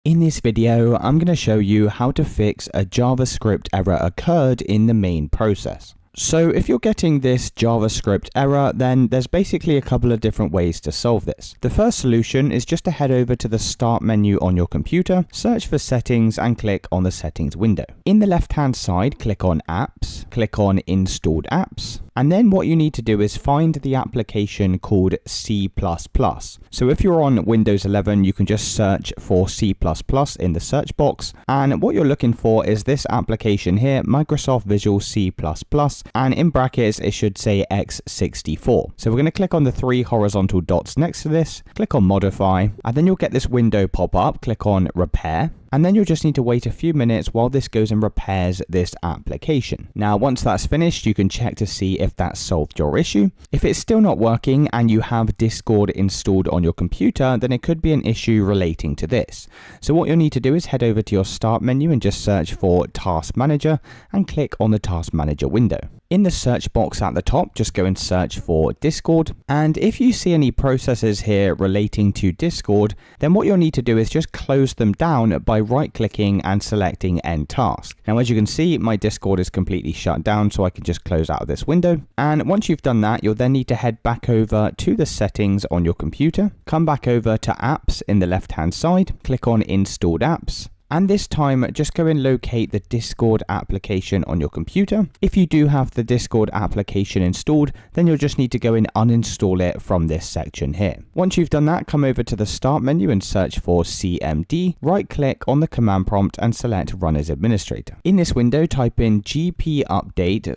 In this video, I'm going to show you how to fix a JavaScript error occurred in the main process. So if you're getting this JavaScript error, then there's basically a couple of different ways to solve this. The first solution is just to head over to the Start menu on your computer, search for Settings and click on the Settings window. In the left-hand side, click on Apps, click on Installed Apps, and then what you need to do is find the application called C++. So if you're on Windows 11, you can just search for C++ in the search box. And what you're looking for is this application here, Microsoft Visual C++, and in brackets, it should say x64. So we're going to click on the three horizontal dots next to this, click on Modify, and then you'll get this window pop up, click on Repair. And then you'll just need to wait a few minutes while this goes and repairs this application. Now, once that's finished, you can check to see if that's solved your issue. If it's still not working and you have Discord installed on your computer, then it could be an issue relating to this. So what you'll need to do is head over to your Start menu and just search for Task Manager and click on the Task Manager window. In the search box at the top, just go and search for Discord. And if you see any processes here relating to Discord, then what you'll need to do is just close them down by right-clicking and selecting End Task. Now, as you can see, my Discord is completely shut down, so I can just close out of this window. And once you've done that, you'll then need to head back over to the settings on your computer, come back over to Apps in the left-hand side, click on Installed Apps. And this time, just go and locate the Discord application on your computer. If you do have the Discord application installed, then you'll just need to go and uninstall it from this section here. Once you've done that, come over to the Start menu and search for CMD. Right-click on the command prompt and select Run as Administrator. In this window, type in gp update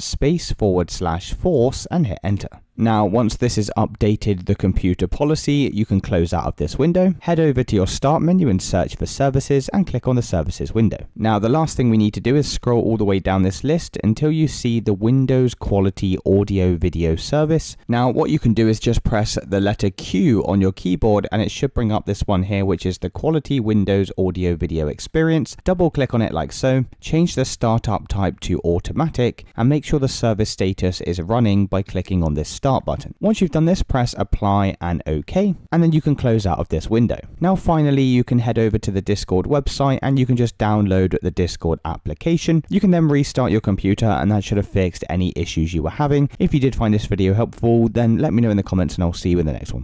/force and hit Enter. Now, once this has updated the computer policy, you can close out of this window, head over to your Start menu and search for Services and click on the Services window. Now, the last thing we need to do is scroll all the way down this list until you see the Windows Quality Audio Video Service. Now, what you can do is just press the letter Q on your keyboard and it should bring up this one here, which is the Quality Windows Audio Video Experience. Double click on it like so, change the startup type to Automatic, and make sure the service status is running by clicking on this Start button. Once you've done this, press Apply and OK, and then you can close out of this window. Now finally, you can head over to the Discord website and you can just download the Discord application. You can then restart your computer and that should have fixed any issues you were having. If you did find this video helpful, then let me know in the comments and I'll see you in the next one.